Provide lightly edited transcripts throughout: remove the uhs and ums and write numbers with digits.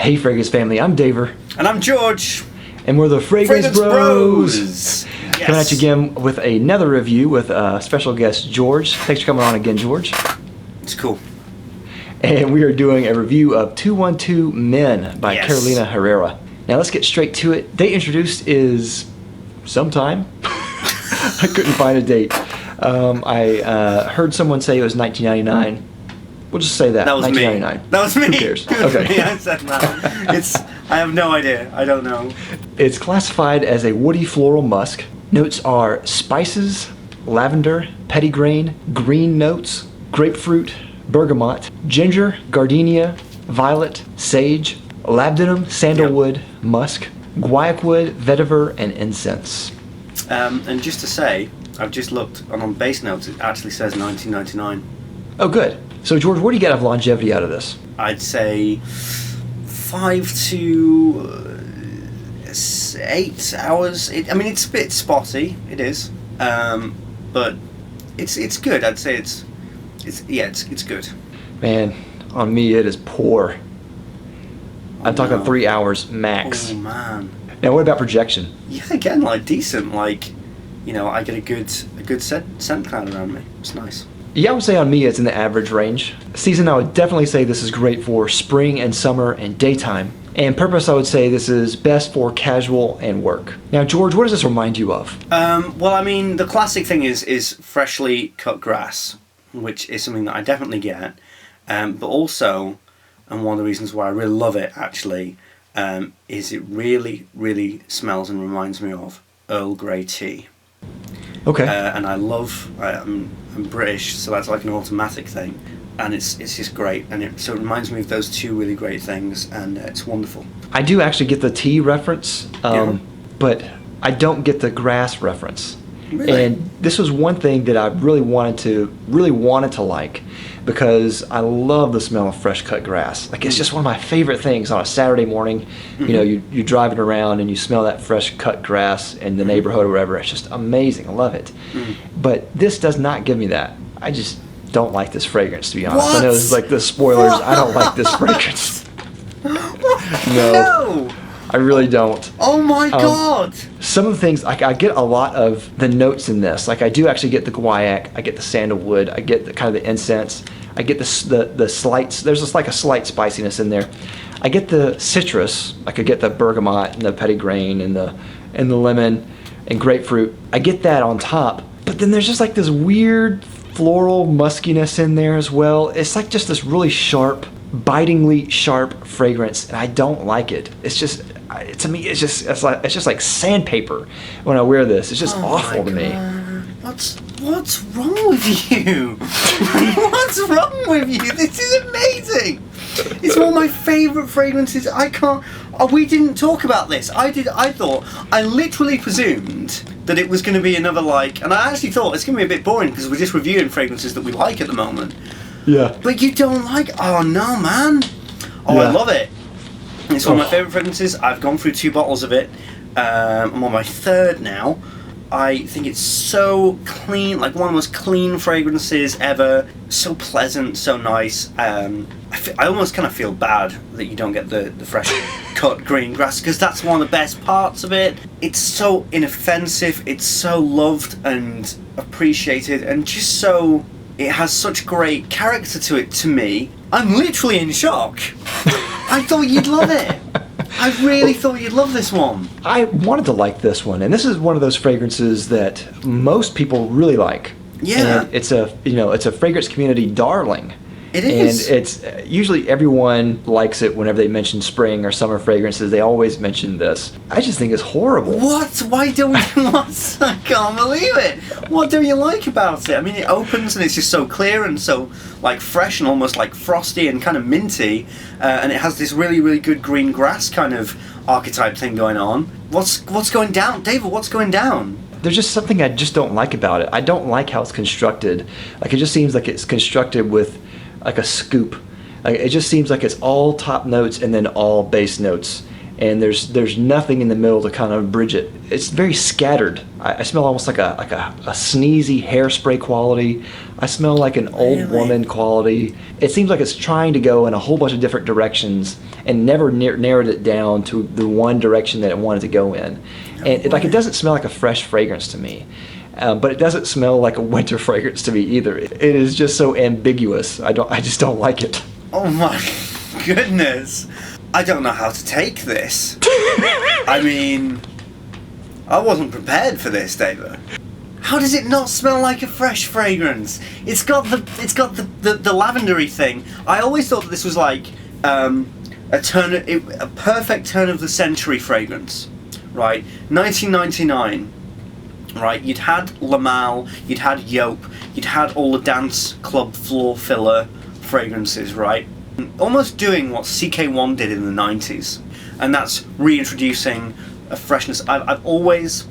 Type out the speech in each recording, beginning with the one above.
Hey Fragrance family, I'm Daver. And I'm George. And we're the Fragrance Bros. Yes. Coming at you again with another review with special guest George. Thanks for coming on again, George. It's cool. And we are doing a review of 212 Men by Carolina Herrera. Now let's get straight to it. Date introduced is sometime. I couldn't find a date. I heard someone say it was 1999. We'll just say that. That was 1999. me. That was me. Who cares? Okay. I said that. I have no idea. I don't know. It's classified as a woody floral musk. Notes are spices, lavender, petitgrain, green notes, grapefruit, bergamot, ginger, gardenia, violet, sage, labdanum, sandalwood, musk, guaiac vetiver, and incense. And just to say, I've just looked, and on base notes it actually says 1999. Oh, good. So, George, what do you get of longevity out of this? I'd say 5 to 8 hours. It's a bit spotty. It is, but it's good. I'd say it's good. Man, on me it is poor. I'm talking 3 hours max. Oh man. Now, what about projection? Yeah, again, like decent. Like, I get a good scent cloud around me. It's nice. Yeah, I would say on me it's in the average range. Season, I would definitely say this is great for spring and summer and daytime. And purpose, I would say this is best for casual and work. Now, George, what does this remind you of? The classic thing is freshly cut grass, which is something that I definitely get. But also, and one of the reasons why I really love it actually, is it really, really smells and reminds me of Earl Grey tea. Okay. And I'm British, so that's like an automatic thing, and it's just great, and so it reminds me of those two really great things, and it's wonderful. I do actually get the tea reference, but I don't get the grass reference. Really? And this was one thing that I really wanted to like, because I love the smell of fresh cut grass. Like, it's just one of my favorite things on a Saturday morning. Mm-hmm. You're driving around and you smell that fresh cut grass in the neighborhood or wherever. It's just amazing. I love it. But this does not give me that. I just don't like this fragrance, to be honest. What? I know this is like the spoilers. I don't like this fragrance. No. I really don't. Oh my god! Some of the things, like, I get a lot of the notes in this. Like, I do actually get the guaiac, I get the sandalwood, I get the kind of the incense, I get the slight. There's just like a slight spiciness in there. I get the citrus, like I get the bergamot and the petitgrain and the lemon and grapefruit. I get that on top, but then there's just like this weird floral muskiness in there as well. It's like just this really sharp, bitingly sharp fragrance, and I don't like it. It's just, to me, it's just like sandpaper when I wear this. It's just awful to me. What's wrong with you? What's wrong with you? This is amazing. It's one of my favourite fragrances. We didn't talk about this. I literally presumed that it was going to be another and I actually thought it's going to be a bit boring because we're just reviewing fragrances that we like at the moment. Yeah. But you don't like? Oh no, man. Oh, yeah. I love it. It's one of my favourite fragrances. I've gone through 2 bottles of it. I'm on my 3rd now. I think it's so clean, like one of the most clean fragrances ever. So pleasant, so nice. I almost kind of feel bad that you don't get the fresh cut green grass, because that's one of the best parts of it. It's so inoffensive, it's so loved and appreciated, and just so... It has such great character to it, to me. I'm literally in shock. I thought you'd love it. I really thought you'd love this one. I wanted to like this one, and this is one of those fragrances that most people really like. Yeah. And it's a fragrance community darling. It is. And it's usually everyone likes it whenever they mention spring or summer fragrances. They always mention this. I just think it's horrible. What? Why don't you? I can't believe it. What do you like about it? I mean, it opens and it's just so clear and so fresh and almost like frosty and kind of minty, and it has this really, really good green grass kind of archetype thing going on. What's going down, David? What's going down? There's just something I just don't like about it. I don't like how it's constructed. Like, it just seems like it's constructed with like a scoop. Like, it just seems like it's all top notes and then all base notes. and there's nothing in the middle to kind of bridge it. It's very scattered. I smell almost like a sneezy hairspray quality. I smell like an old woman quality. It seems like it's trying to go in a whole bunch of different directions and never narrowed it down to the one direction that it wanted to go in. And it doesn't smell like a fresh fragrance to me. But it doesn't smell like a winter fragrance to me either. It is just so ambiguous. I just don't like it. Oh my goodness. I don't know how to take this. I mean, I wasn't prepared for this, David. How does it not smell like a fresh fragrance? It's got the lavendery thing. I always thought that this was like a perfect turn of the century fragrance, right? 1999, right? You'd had La Malle, you'd had Yope, you'd had all the dance club floor filler fragrances, right? Almost doing what CK1 did in the 90s, and that's reintroducing a freshness. I've always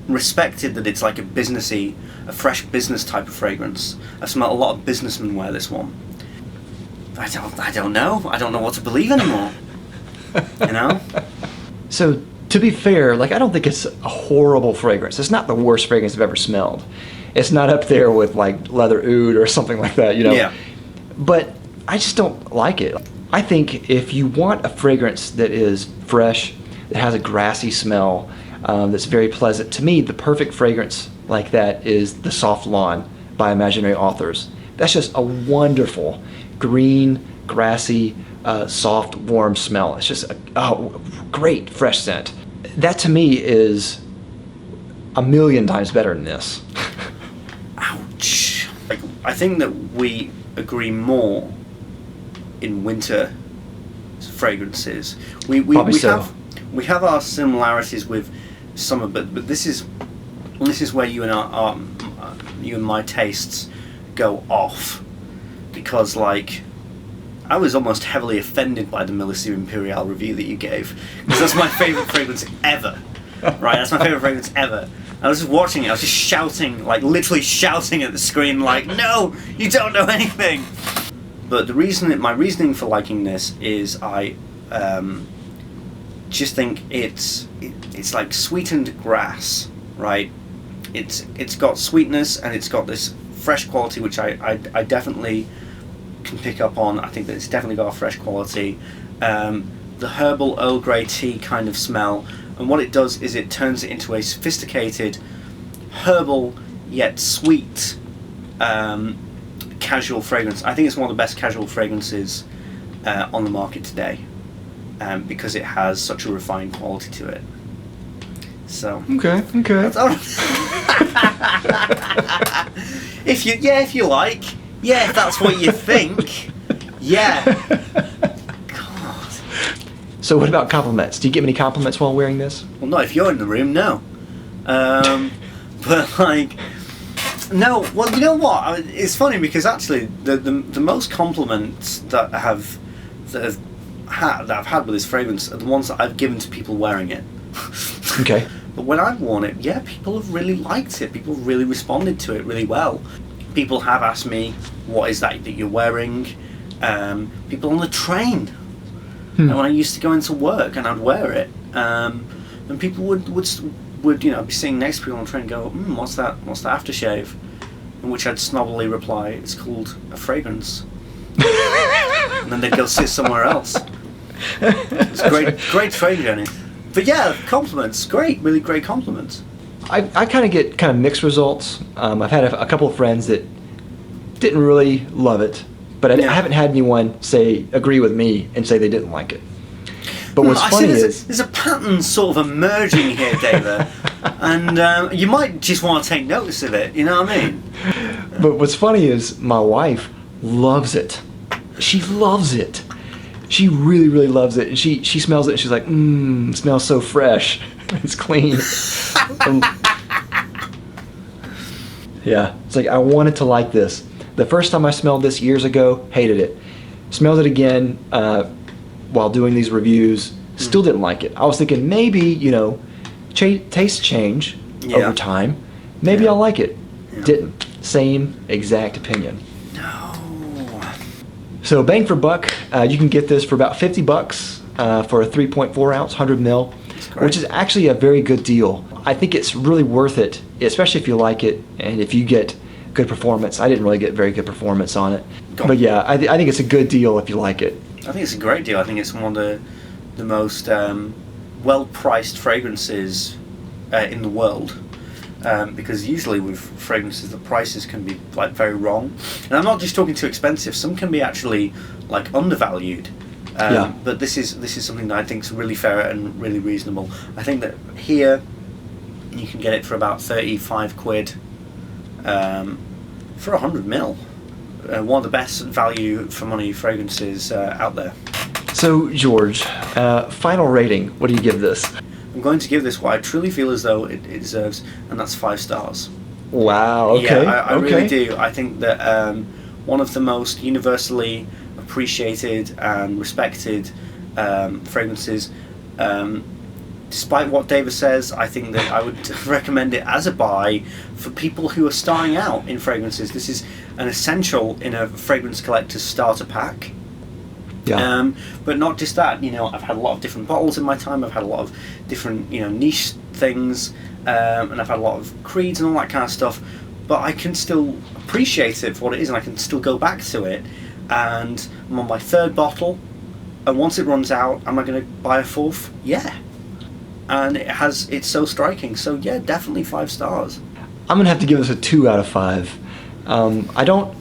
respected that it's like a fresh business type of fragrance. I've smelled a lot of businessmen wear this one. I don't know. I don't know what to believe anymore. You know? So, to be fair, I don't think it's a horrible fragrance. It's not the worst fragrance I've ever smelled. It's not up there with leather oud or something like that, Yeah. But I just don't like it. I think if you want a fragrance that is fresh, that has a grassy smell, that's very pleasant, to me, the perfect fragrance like that is the Soft Lawn by Imaginary Authors. That's just a wonderful, green, grassy, soft, warm smell. It's just a great fresh scent. That to me is a million times better than this. Ouch. I think that we agree more in winter fragrances. We have our similarities with summer, but this is where you and my tastes go off, because I was almost heavily offended by the Milicia Imperial review that you gave, because that's my favorite fragrance ever. Right, that's my favorite fragrance ever. I was just watching it. I was just shouting, literally shouting at the screen, no, you don't know anything. But my reasoning for liking this is I just think it's like sweetened grass, right? It's got sweetness and it's got this fresh quality, which I definitely can pick up on. I think that it's definitely got a fresh quality. The herbal Earl Grey tea kind of smell, and what it does is it turns it into a sophisticated, herbal yet sweet casual fragrance. I think it's one of the best casual fragrances on the market today, because it has such a refined quality to it. So okay. That's all. if you like, if that's what you think, God. So what about compliments? Do you get many compliments while wearing this? Well, not if you're in the room, no. But no. Well, you know what? It's funny because actually, the most compliments that I've had with this fragrance are the ones that I've given to people wearing it. Okay. But when I've worn it, people have really liked it. People have really responded to it really well. People have asked me, "What is that you're wearing?" People on the train. And when I used to go into work and I'd wear it, and people would be sitting next to people on the train and go, "What's that? What's the aftershave?" In which I'd snobbily reply, "It's called a fragrance." And then they'd go sit somewhere else. It's great train journey. But compliments, really great compliments. I kind of get mixed results. I've had a couple of friends that didn't really love it, but I haven't had anyone agree with me and say they didn't like it. But what's funny is there's a pattern sort of emerging here, David, and you might just want to take notice of it. You know what I mean? But what's funny is my wife loves it. She loves it. She really, really loves it. And she smells it and she's like, it smells so fresh. It's clean. It's like, I wanted to like this. The first time I smelled this years ago, hated it. Smelled it again while doing these reviews, still didn't like it. I was thinking maybe, taste change over time. Maybe I'll like it. Yeah. Didn't. Same exact opinion. No. So bang for buck, you can get this for about $50 for a 3.4 ounce, 100 mil, great. which is actually a very good deal. I think it's really worth it, especially if you like it and if you get good performance. I didn't really get very good performance on it. But yeah, I think it's a good deal if you like it. I think it's a great deal. I think it's one of the most well-priced fragrances in the world. Because usually with fragrances the prices can be like very wrong, and I'm not just talking too expensive. Some can be actually like undervalued. But this is something that I think is really fair and really reasonable. I think that here you can get it for about 35 quid for 100 mil. One of the best value for money fragrances out there. So George, final rating. What do you give this? I'm going to give this what I truly feel as though it deserves, and that's 5 stars. Wow. Okay. Yeah, I really do. I think that one of the most universally appreciated and respected fragrances. Despite what David says, I think that I would recommend it as a buy for people who are starting out in fragrances. This is an essential in a fragrance collector's starter pack. Yeah. But not just that, I've had a lot of different bottles in my time. I've had a lot of different, niche things, and I've had a lot of creeds and all that kind of stuff. But I can still appreciate it for what it is, and I can still go back to it. And I'm on my 3rd bottle, and once it runs out, am I going to buy a 4th? Yeah. And it's so striking. So yeah, definitely 5 stars. I'm gonna have to give this a 2 out of 5.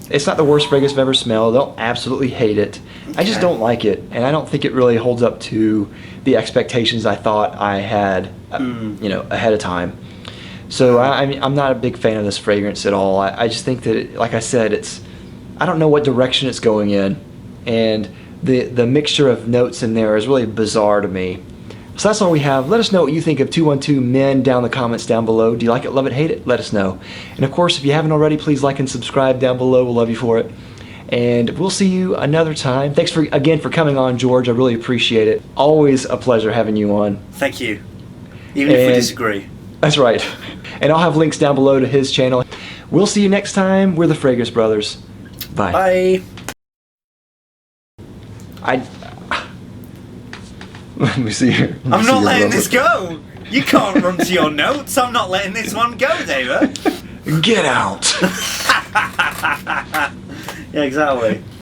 It's not the worst fragrance I've ever smelled. I don't absolutely hate it. I just don't like it, and I don't think it really holds up to the expectations I thought I had, ahead of time. So I'm not a big fan of this fragrance at all. I just think that, like I said, I don't know what direction it's going in, and the mixture of notes in there is really bizarre to me. So that's all we have. Let us know what you think of 212 Men down in the comments down below. Do you like it, love it, hate it? Let us know. And of course, if you haven't already, please like and subscribe down below. We'll love you for it. And we'll see you another time. Thanks again for coming on, George. I really appreciate it. Always a pleasure having you on. Thank you. Even if we disagree. That's right. And I'll have links down below to his channel. We'll see you next time. We're the Fragrance Brothers. Bye. Bye. Let me see here. I'm not letting this go. You can't run to your notes. I'm not letting this one go, David. Get out. Yeah, exactly.